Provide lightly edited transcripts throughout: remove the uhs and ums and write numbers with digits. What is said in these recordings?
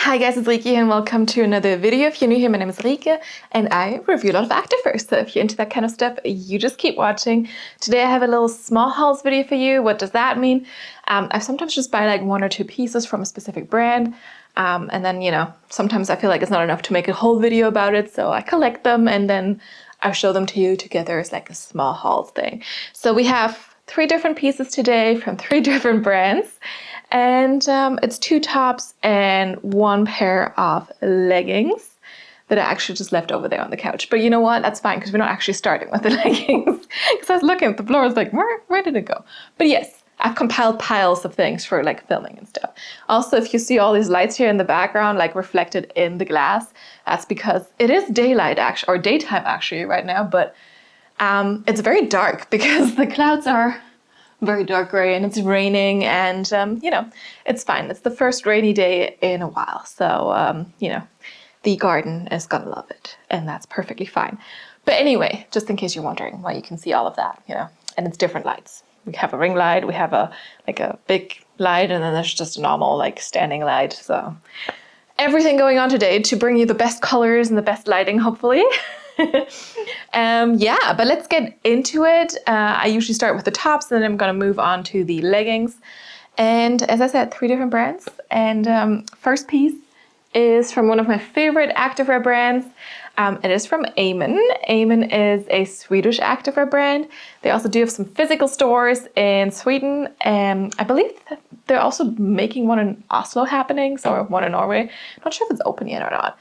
Hi guys, it's Rike and welcome to another video. If you're new here, my name is Rike and I review a lot of activewear. So if you're into that kind of stuff, you just keep watching. Today I have a little small hauls video for you. What does that mean? I sometimes just buy like one or two pieces from a specific brand. And then, sometimes I feel like it's not enough to make a whole video about it. So I collect them and then I'll show them to you together as like a small hauls thing. So we have 3 different pieces today from 3 different brands. And it's 2 tops and 1 pair of leggings that I actually just left over there on the couch. But you know what? That's fine because we're not actually starting with the leggings. Because I was looking at the floor, I was like, where did it go? But yes, I've compiled piles of things for like filming and stuff. Also, if you see all these lights here in the background, like reflected in the glass, that's because it is daylight actually, or daytime actually right now. But it's very dark because the clouds are very dark gray and it's raining and, it's fine. It's the first rainy day in a while. So, the garden is gonna love it and that's perfectly fine. But anyway, just in case you're wondering why you can see all of that, and it's different lights. We have a ring light, we have a big light, and then there's just a normal like standing light. So everything going on today to bring you the best colors and the best lighting, hopefully. But let's get into it. I usually start with the tops, and then I'm gonna move on to the leggings. And as I said, 3 different brands. And first piece is from one of my favorite activewear brands. It is from Amen. Amen is a Swedish activewear brand. They also do have some physical stores in Sweden. And I believe that they're also making one in Oslo happenings, or one in Norway. I'm not sure if it's open yet or not.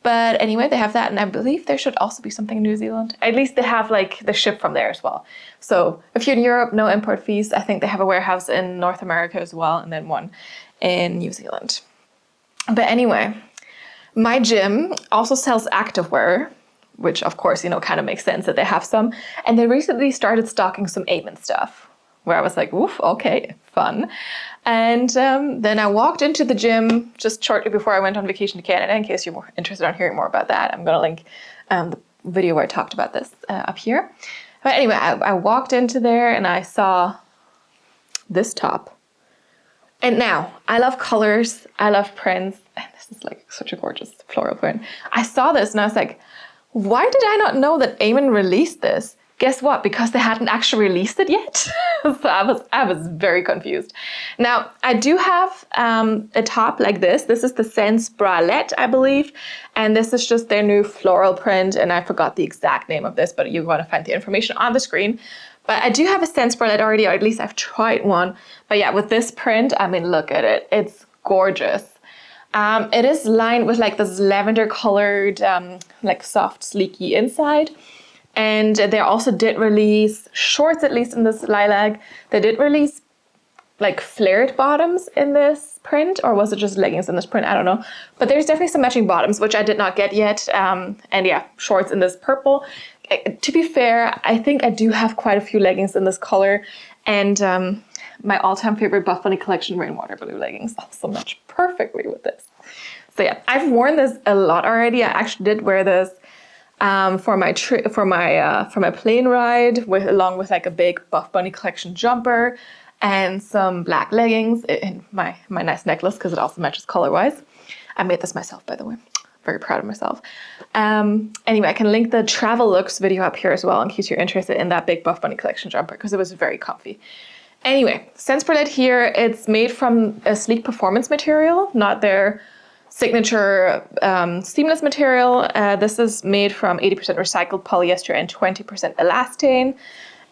But anyway, they have that, and I believe there should also be something in New Zealand. At least they have like the ship from there as well. So if you're in Europe, no import fees. I think they have a warehouse in North America as well, and then one in New Zealand. But anyway, my gym also sells activewear, which of course, kind of makes sense that they have some. And they recently started stocking some Amen stuff, where I was like, oof, okay, fun. And then I walked into the gym just shortly before I went on vacation to Canada. In case you're more interested in hearing more about that, I'm going to link the video where I talked about this up here. But anyway, I walked into there and I saw this top. And now, I love colors, I love prints, and this is like such a gorgeous floral print. I saw this and I was like, why did I not know that Amen released this? Guess what? Because they hadn't actually released it yet. So I was very confused. Now, I do have a top like this. This is the Sense Bralette, I believe. And this is just their new floral print. And I forgot the exact name of this, but you're going to find the information on the screen. But I do have a Sense Bralette already, or at least I've tried one. But yeah, with this print, I mean, look at it. It's gorgeous. It is lined with like this lavender colored, like soft, sleeky inside. And they also did release shorts, at least in this lilac. They did release like flared bottoms in this print, or was it just leggings in this print? I don't know. But there's definitely some matching bottoms, which I did not get yet. And yeah, shorts in this purple. To be fair, I think I do have quite a few leggings in this color. And my all-time favorite Buff Bunny collection rainwater blue leggings also match perfectly with this. So yeah, I've worn this a lot already. I actually did wear this for my plane ride, along with like a big Buff Bunny collection jumper and some black leggings and my nice necklace because it also matches color-wise. I made this myself, by the way. Very proud of myself. Anyway, I can link the travel looks video up here as well in case you're interested in that big Buff Bunny collection jumper because it was very comfy. Anyway, Sense Bralette here, it's made from a sleek performance material, not their signature seamless material. This is made from 80% recycled polyester and 20% elastane.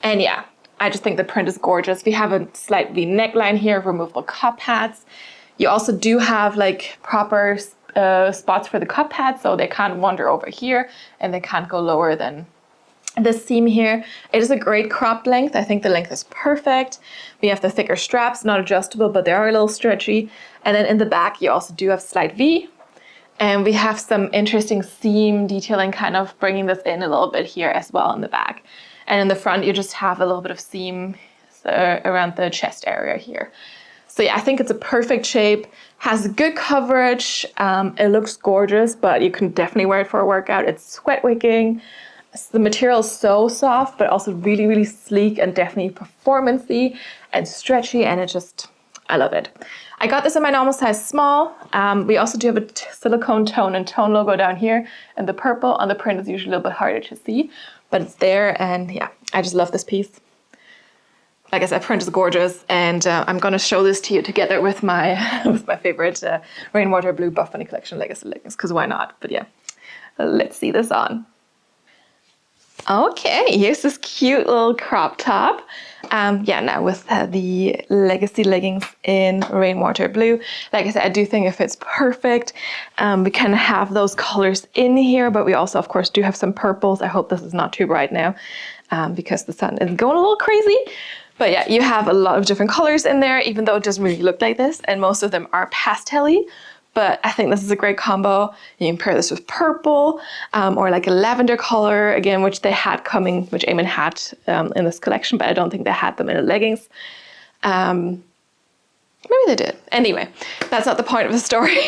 And yeah, I just think the print is gorgeous. We have a slight V neckline here, removable cup pads. You also do have like proper spots for the cup pads, so they can't wander over here and they can't go lower than this seam here. It is a great cropped length. I think the length is perfect. We have the thicker straps, not adjustable, but they are a little stretchy. And then in the back, you also do have slight V. And we have some interesting seam detailing, kind of bringing this in a little bit here as well in the back. And in the front, you just have a little bit of seam around the chest area here. So yeah, I think it's a perfect shape, has good coverage. It looks gorgeous, but you can definitely wear it for a workout. It's sweat wicking. The material is so soft, but also really, really sleek and definitely performance-y and stretchy, and I love it. I got this in my normal size small. We also do have a silicone tone and tone logo down here, and the purple on the print is usually a little bit harder to see, but it's there, and yeah, I just love this piece. Like I said, print is gorgeous, and I'm going to show this to you together with my favorite Rainwater Blue Buff Bunny Collection Legacy leggings, because why not? But yeah, let's see this on. Okay, here's this cute little crop top. Yeah, now with the Legacy leggings in Rainwater Blue. Like I said, I do think it fits perfect. We kind of have those colors in here, but we also, of course, do have some purples. I hope this is not too bright now because the sun is going a little crazy. But yeah, you have a lot of different colors in there, even though it doesn't really look like this, and most of them are pastel-y. But I think this is a great combo. You can pair this with purple or like a lavender color, again, which they had coming, which Eamon had in this collection, but I don't think they had them in the leggings. Maybe they did. Anyway, that's not the point of the story.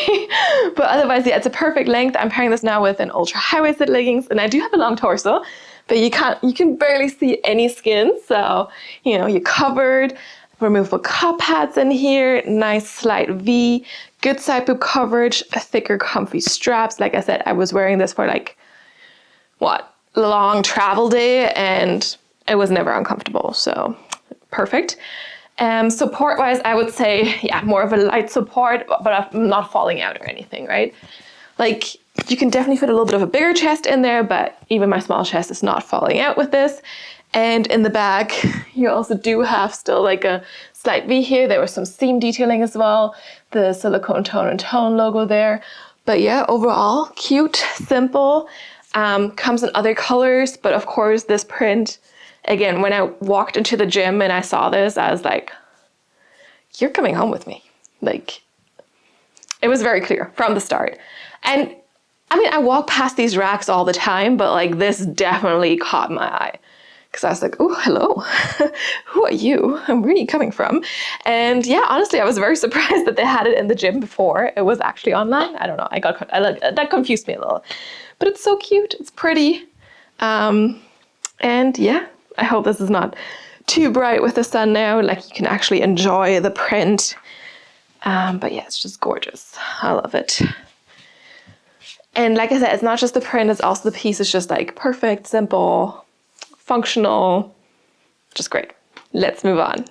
But otherwise, yeah, it's a perfect length. I'm pairing this now with an ultra high-waisted leggings, and I do have a long torso, but you can barely see any skin. So, you know, you're covered. Removable cup pads in here, nice slight V, good side boob coverage, a thicker comfy straps. Like I said, I was wearing this for like, long travel day, and it was never uncomfortable, so perfect. Support-wise, I would say, yeah, more of a light support, but I'm not falling out or anything, right? Like, you can definitely fit a little bit of a bigger chest in there, but even my small chest is not falling out with this. And in the back, you also do have still like a slight V here. There was some seam detailing as well. The silicone tone and tone logo there. But yeah, overall, cute, simple. Comes in other colors, but of course this print, again, when I walked into the gym and I saw this, I was like, you're coming home with me. Like, it was very clear from the start. And I mean, I walk past these racks all the time, but like this definitely caught my eye. Because I was like, oh, hello, who are you? And where are you coming from? And yeah, honestly, I was very surprised that they had it in the gym before it was actually online. I don't know, that confused me a little. But it's so cute, it's pretty. And yeah, I hope this is not too bright with the sun now, like you can actually enjoy the print. But yeah, it's just gorgeous, I love it. And like I said, it's not just the print, it's also the piece is just like perfect, simple, functional, just great. Let's move on.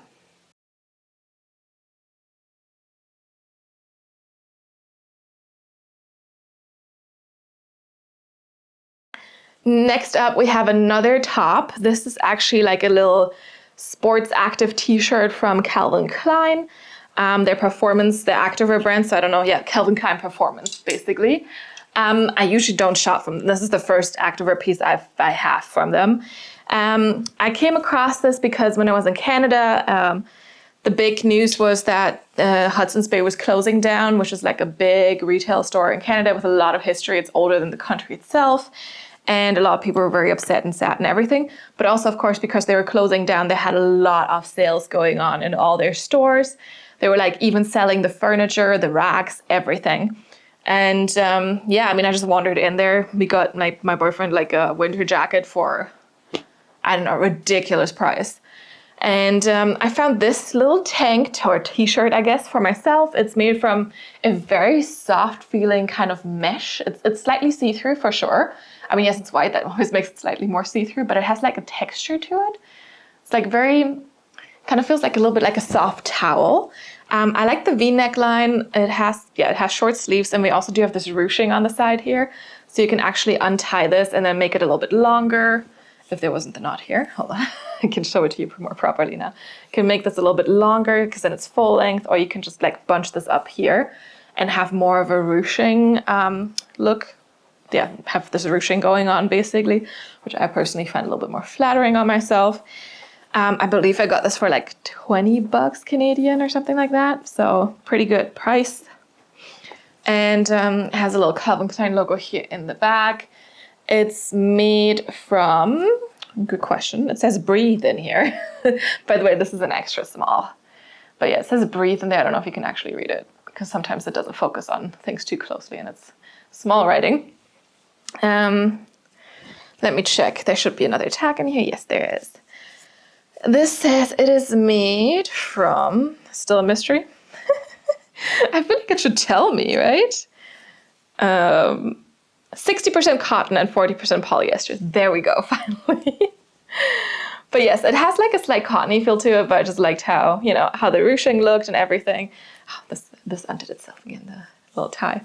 Next up, we have another top. This is actually like a little sports active t-shirt from Calvin Klein. Their Performance, the activewear brand, so I don't know, yeah, Calvin Klein Performance, basically. I usually don't shop from them. This is the first activewear piece I have from them. I came across this because when I was in Canada, the big news was that Hudson's Bay was closing down, which is like a big retail store in Canada with a lot of history. It's older than the country itself. And a lot of people were very upset and sad and everything. But also, of course, because they were closing down, they had a lot of sales going on in all their stores. They were like even selling the furniture, the racks, everything. And yeah, I mean, I just wandered in there. We got like my boyfriend like a winter jacket for, I don't know, a ridiculous price. And I found this little tank or t-shirt, I guess, for myself. It's made from a very soft feeling kind of mesh. It's slightly see-through for sure. I mean, yes, it's white. That always makes it slightly more see-through, but it has like a texture to it. It's like very, kind of feels like a little bit like a soft towel. I like the V neckline. It has short sleeves, and we also do have this ruching on the side here. So you can actually untie this and then make it a little bit longer. If there wasn't the knot here, hold on, I can show it to you more properly now. You can make this a little bit longer because then it's full length, or you can just like bunch this up here and have more of a ruching look. Yeah, have this ruching going on basically, which I personally find a little bit more flattering on myself. I believe I got this for like 20 bucks Canadian or something like that. So pretty good price. And it has a little Calvin Klein logo here in the back. It's made from, good question, it says breathe in here. By the way, this is an extra small. But yeah, it says breathe in there. I don't know if you can actually read it because sometimes it doesn't focus on things too closely and it's small writing. Let me check. There should be another tag in here. Yes, there is. This says it is made from, still a mystery, I feel like it should tell me, right? 60% cotton and 40% polyester. There we go, finally. But yes, it has like a slight cottony feel to it, but I just liked how, you know, how the ruching looked and everything. Oh, this undid itself again, the little tie.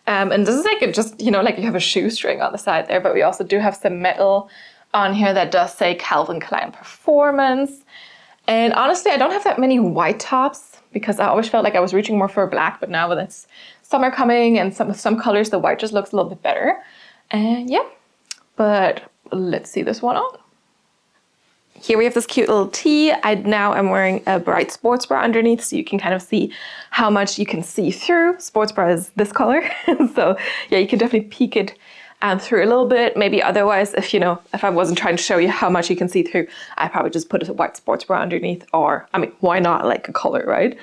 And this is like just, you know, like you have a shoestring on the side there, but we also do have some metal on here that does say Calvin Klein Performance. And honestly, I don't have that many white tops because I always felt like I was reaching more for black, but now with it's summer coming and some colors, the white just looks a little bit better. And yeah, but let's see this one on. Here we have this cute little tee. Now I'm wearing a bright sports bra underneath, so you can kind of see how much you can see through. Sports bra is this color. So yeah, you can definitely peek it through a little bit. Maybe otherwise, if I wasn't trying to show you how much you can see through, I'd probably just put a white sports bra underneath, or, I mean, why not like a color, right?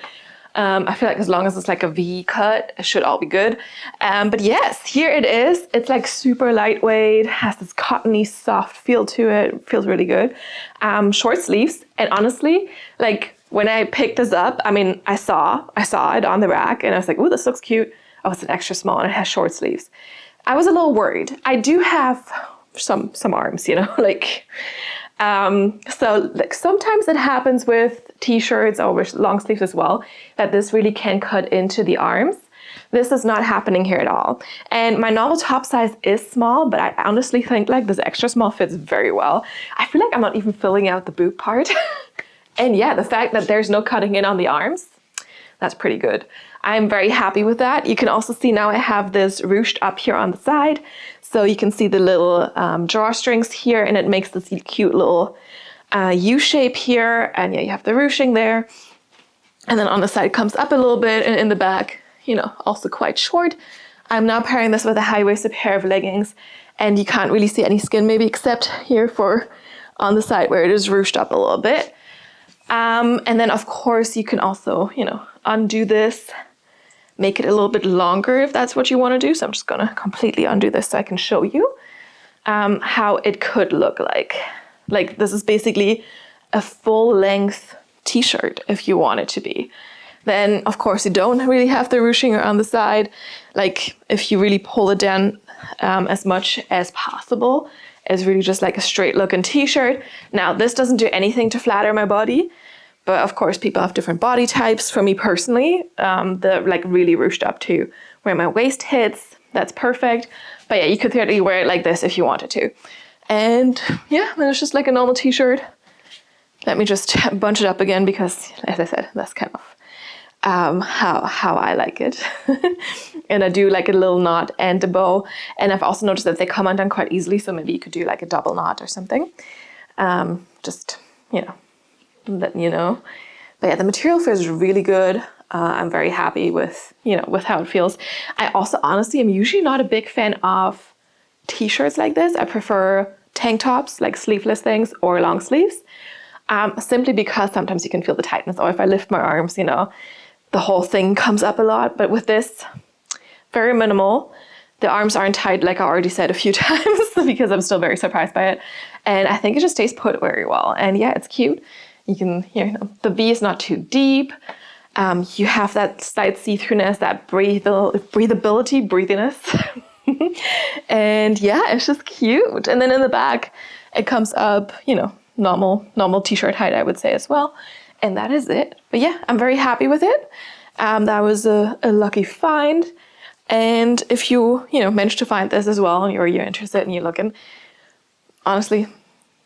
I feel like as long as it's like a V cut, it should all be good. But yes, here it is. It's like super lightweight, has this cottony soft feel to it, feels really good. Short sleeves, and honestly, like when I picked this up, I mean, I saw it on the rack and I was like, ooh, this looks cute. Oh, it's an extra small and it has short sleeves. I was a little worried. I do have some arms, like, so like sometimes it happens with t-shirts or with long sleeves as well, that this really can cut into the arms. This is not happening here at all. And my normal top size is small, but I honestly think like this extra small fits very well. I feel like I'm not even filling out the boob part. And yeah, the fact that there's no cutting in on the arms, that's pretty good. I'm very happy with that. You can also see now I have this ruched up here on the side. So you can see the little drawstrings here, and it makes this cute little U shape here. And yeah, you have the ruching there. And then on the side it comes up a little bit, and in the back, also quite short. I'm now pairing this with a high-waisted pair of leggings, and you can't really see any skin maybe except here for on the side where it is ruched up a little bit. And then of course you can also, undo this, make it a little bit longer if that's what you want to do. So I'm just going to completely undo this so I can show you how it could look like. Like this is basically a full length t-shirt if you want it to be. Then of course you don't really have the ruching on the side. Like if you really pull it down as much as possible, it's really just like a straight looking t-shirt. Now this doesn't do anything to flatter my body. But of course, people have different body types. For me personally, the like really ruched up to where my waist hits, that's perfect. But yeah, you could theoretically wear it like this if you wanted to. And yeah, then it's just like a normal t-shirt. Let me just bunch it up again because, as I said, that's kind of how I like it. And I do like a little knot and a bow. And I've also noticed that they come undone quite easily. So maybe you could do like a double knot or something. Just, letting you know. But yeah, the material feels really good. I'm very happy with, with how it feels. I also honestly am usually not a big fan of t-shirts like this. I prefer tank tops, like sleeveless things or long sleeves, simply because sometimes you can feel the tightness, or if I lift my arms, the whole thing comes up a lot. But with this, very minimal. The arms aren't tight, like I already said a few times, because I'm still very surprised by it. And I think it just stays put very well. And yeah, it's cute. You can, the V is not too deep. You have that slight see-throughness, that breathiness. And yeah, it's just cute. And then in the back, it comes up, normal t-shirt height, I would say as well. And that is it. But yeah, I'm very happy with it. That was a lucky find. And if you, managed to find this as well, or you're interested and you're looking, honestly,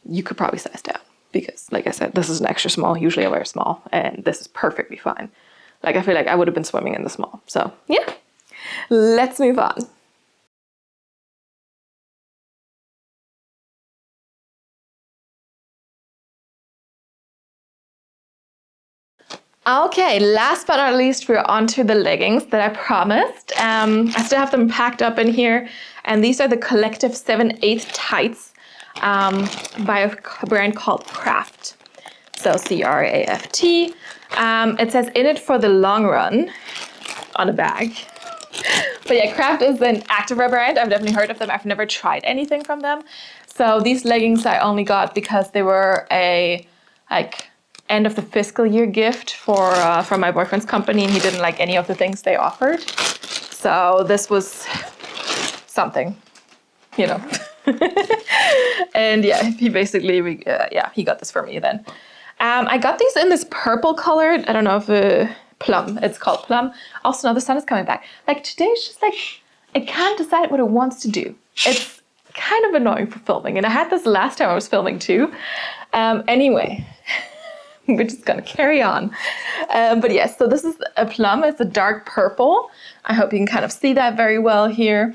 you could probably size down. Because, like I said, this is an extra small. Usually I wear small, and this is perfectly fine. Like, I feel like I would have been swimming in the small. So, yeah. Let's move on. Okay, last but not least, we're on to the leggings that I promised. I still have them packed up in here. And these are the Collective 7/8 tights by a brand called Craft. So C-R-A-F-T. It says in it for the long run on a bag. But yeah, Craft is an activewear brand. I've definitely heard of them. I've never tried anything from them. So these leggings I only got because they were a like end of the fiscal year gift for from my boyfriend's company, and he didn't like any of the things they offered. So this was something, you know. And yeah, he basically, he got this for me then. I got these in this purple color. I don't know if plum, it's called plum. Also, now the sun is coming back. Like today, it's just like, it can't decide what it wants to do. It's kind of annoying for filming. And I had this last time I was filming too. Anyway, we're just gonna carry on. But yes, so this is a plum. It's a dark purple. I hope you can kind of see that very well here.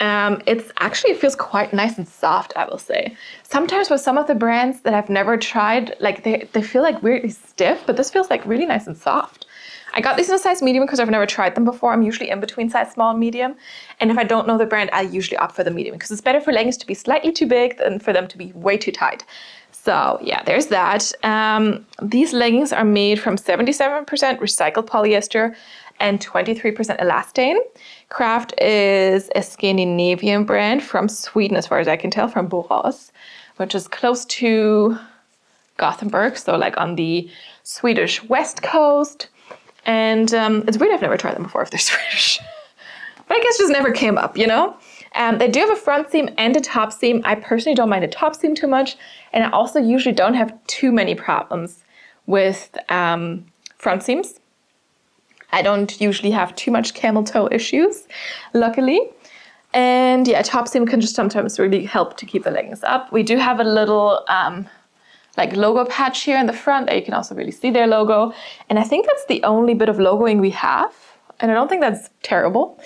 It feels quite nice and soft, I will say. Sometimes with some of the brands that I've never tried, like they feel like weirdly stiff, but this feels like really nice and soft. I got these in a size medium because I've never tried them before. I'm usually in between size small and medium. And if I don't know the brand, I usually opt for the medium because it's better for leggings to be slightly too big than for them to be way too tight. So yeah, there's that. These leggings are made from 77% recycled polyester and 23% elastane. Craft is a Scandinavian brand from Sweden, as far as I can tell, from Borås, which is close to Gothenburg, so like on the Swedish west coast. And it's weird, I've never tried them before if they're Swedish. But I guess just never came up, you know? They do have a front seam and a top seam. I personally don't mind a top seam too much. And I also usually don't have too many problems with front seams. I don't usually have too much camel toe issues, luckily. And yeah, top seam can just sometimes really help to keep the leggings up. We do have a little like logo patch here in the front. You can also really see their logo. And I think that's the only bit of logoing we have. And I don't think that's terrible.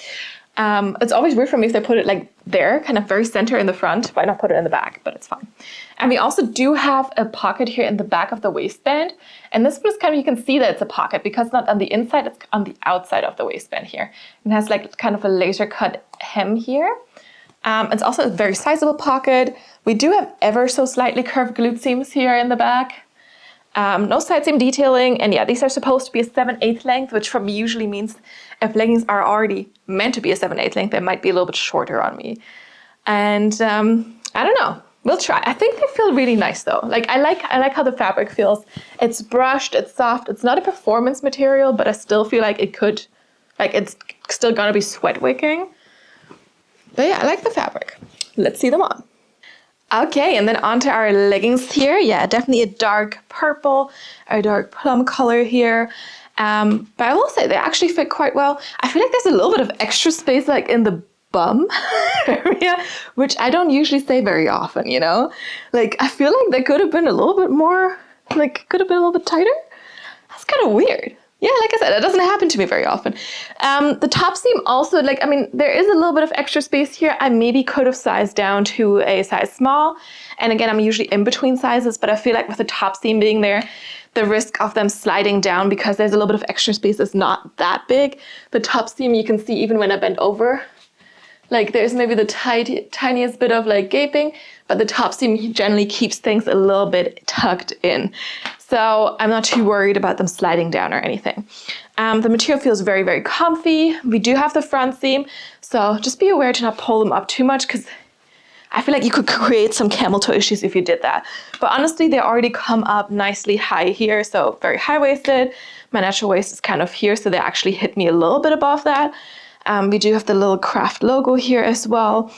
It's always weird for me if they put it like there, kind of very center in the front. Why not put it in the back? But it's fine. And we also do have a pocket here in the back of the waistband. And this one is kind of, you can see that it's a pocket because it's not on the inside, it's on the outside of the waistband here. It has like kind of a laser cut hem here. It's also a very sizable pocket. We do have ever so slightly curved glute seams here in the back. No side seam detailing, and yeah, these are supposed to be a 7/8 length, which for me usually means if leggings are already meant to be a 7/8 length, they might be a little bit shorter on me. And I don't know, we'll try. I think they feel really nice though. Like I like how the fabric feels. It's brushed, it's soft. It's not a performance material, but I still feel like it could, like it's still gonna be sweat wicking. But yeah, I like the fabric. Let's see them on. Okay, and then onto our leggings here. Yeah, definitely a dark purple, a dark plum color here. But I will say they actually fit quite well. I feel like there's a little bit of extra space like in the bum area, which I don't usually say very often, you know? Like, I feel like they could have been a little bit more, like, could have been a little bit tighter. That's kind of weird. Yeah, like I said, it doesn't happen to me very often. The top seam also, like, I mean, there is a little bit of extra space here. I maybe could have sized down to a size small. And again, I'm usually in between sizes, but I feel like with the top seam being there, the risk of them sliding down because there's a little bit of extra space is not that big. The top seam, you can see even when I bend over, like there's maybe the tiniest bit of like gaping, but the top seam generally keeps things a little bit tucked in. So I'm not too worried about them sliding down or anything. The material feels very, very comfy. We do have the front seam, so just be aware to not pull them up too much because I feel like you could create some camel toe issues if you did that. But honestly, they already come up nicely high here, so very high-waisted. My natural waist is kind of here, so they actually hit me a little bit above that. We do have the little craft logo here as well.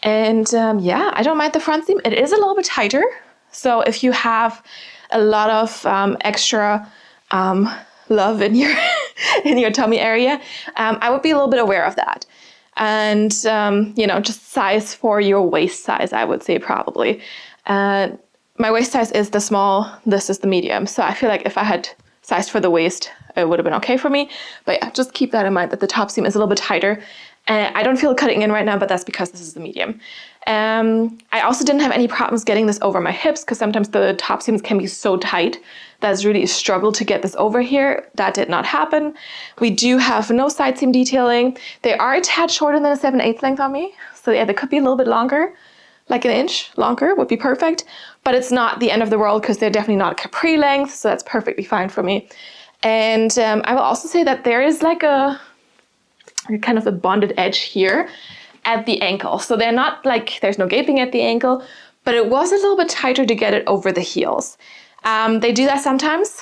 And yeah, I don't mind the front seam. It is a little bit tighter. So if you have a lot of extra love in your in your tummy area, I would be a little bit aware of that. And you know, just size for your waist size, I would say probably. My waist size is the small. This is the medium. So I feel like if I had sized for the waist, it would have been okay for me. But yeah, just keep that in mind that the top seam is a little bit tighter. I don't feel it cutting in right now, but that's because this is the medium. I also didn't have any problems getting this over my hips because sometimes the top seams can be so tight that's really a struggle to get this over here. That did not happen. We do have no side seam detailing. They are a tad shorter than a 7/8 length on me. So yeah, they could be a little bit longer, like an inch longer would be perfect. But it's not the end of the world because they're definitely not a capri length. So that's perfectly fine for me. And I will also say that there is like a kind of a bonded edge here at the ankle. So they're not like, there's no gaping at the ankle, but it was a little bit tighter to get it over the heels. They do that sometimes.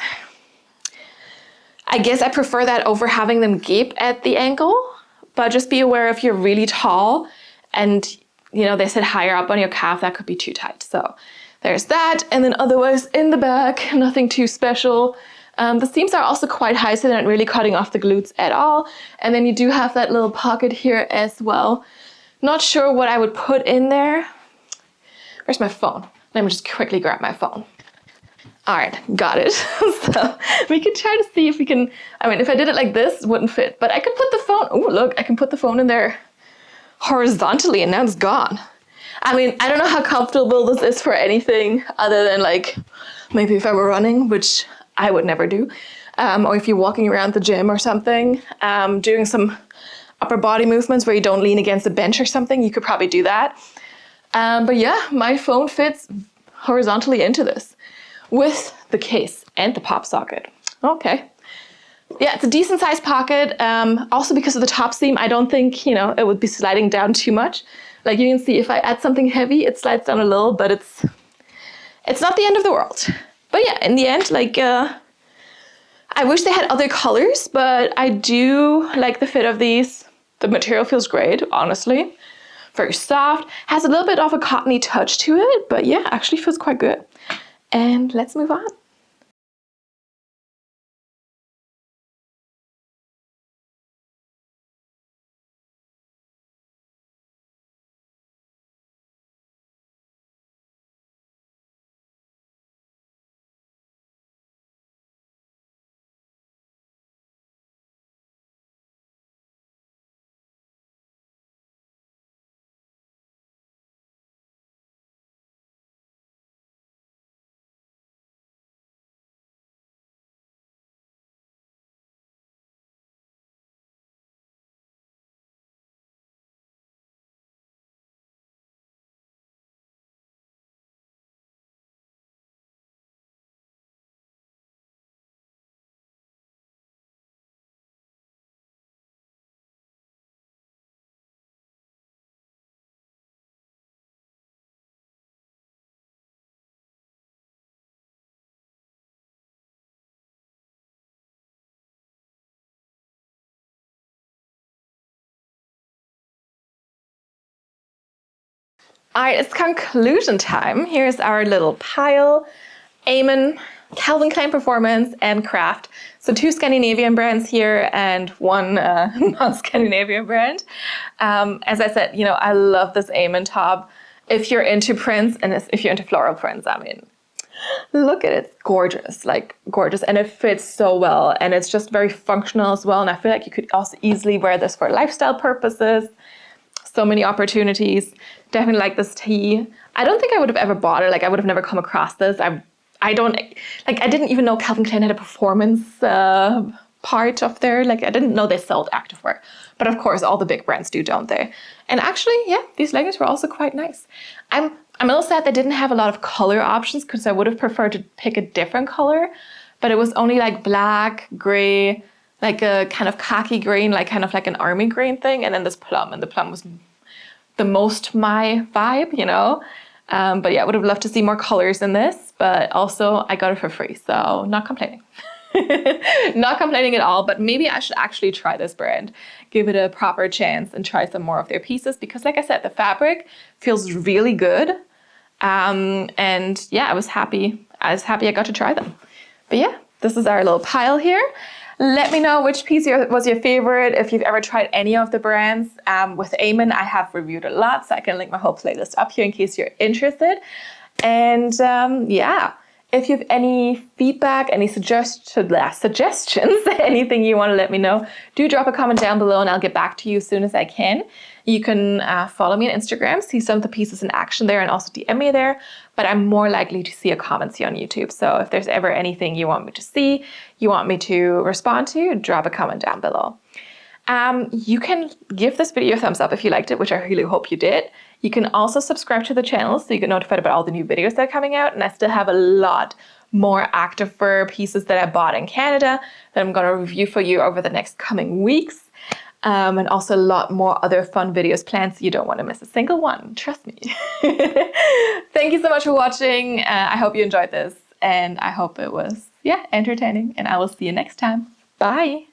I guess I prefer that over having them gape at the ankle, but just be aware if you're really tall and they sit higher up on your calf, that could be too tight. So there's that. And then otherwise in the back, nothing too special. The seams are also quite high, so they're not really cutting off the glutes at all. And then you do have that little pocket here as well. Not sure what I would put in there. Where's my phone? Let me just quickly grab my phone. All right, got it. So we can try to see if we can, if I did it like this, it wouldn't fit, but I could put the phone, oh look, I can put the phone in there horizontally and now it's gone. I don't know how comfortable this is for anything other than like, maybe if I were running, which I would never do, or if you're walking around the gym or something, doing some upper body movements where you don't lean against a bench or something, you could probably do that. But yeah, my phone fits horizontally into this with the case and the pop socket. Okay. Yeah, it's a decent sized pocket. Also because of the top seam, I don't think, it would be sliding down too much. Like you can see if I add something heavy, it slides down a little, but it's not the end of the world. But yeah, in the end, I wish they had other colors, but I do like the fit of these. The material feels great, honestly. Very soft, has a little bit of a cottony touch to it, but yeah, actually feels quite good. And let's move on. All right, it's conclusion time. Here's our little pile. Eamon, Calvin Klein Performance, and Craft. So 2 Scandinavian brands here and 1 non-Scandinavian brand. As I said, I love this Eamon top. If you're into prints and if you're into floral prints, look at it, it's gorgeous, gorgeous. And it fits so well. And it's just very functional as well. And I feel like you could also easily wear this for lifestyle purposes. So many opportunities. Definitely like this tee. I don't think I would have ever bought it. I would have never come across this. I didn't even know Calvin Klein had a performance part of their, I didn't know they sold activewear. But of course, all the big brands do, don't they? And actually, yeah, these leggings were also quite nice. I'm a little sad they didn't have a lot of color options because I would have preferred to pick a different color. But it was only black, gray, a kind of khaki green, kind of an army green thing. And then this plum, and the plum was the most my vibe, But yeah, I would have loved to see more colors in this, but also I got it for free, so not complaining. Not complaining at all, but maybe I should actually try this brand, give it a proper chance and try some more of their pieces because like I said, the fabric feels really good. And yeah, I was happy I got to try them. But yeah, this is our little pile here. Let me know which piece was your favorite, if you've ever tried any of the brands. With Eamon, I have reviewed a lot, so I can link my whole playlist up here in case you're interested. And yeah, if you have any feedback, any suggestions, anything you want to let me know, do drop a comment down below and I'll get back to you as soon as I can. You can follow me on Instagram, see some of the pieces in action there and also DM me there, but I'm more likely to see a comments here on YouTube. So if there's ever anything you want me to see, you want me to respond to, drop a comment down below. You can give this video a thumbs up if you liked it, which I really hope you did. You can also subscribe to the channel so you get notified about all the new videos that are coming out. And I still have a lot more activewear pieces that I bought in Canada that I'm going to review for you over the next coming weeks. And also a lot more other fun videos planned, so you don't want to miss a single one. Trust me. Thank you so much for watching. I hope you enjoyed this. and I hope it was, yeah, entertaining, and I will see you next time. Bye.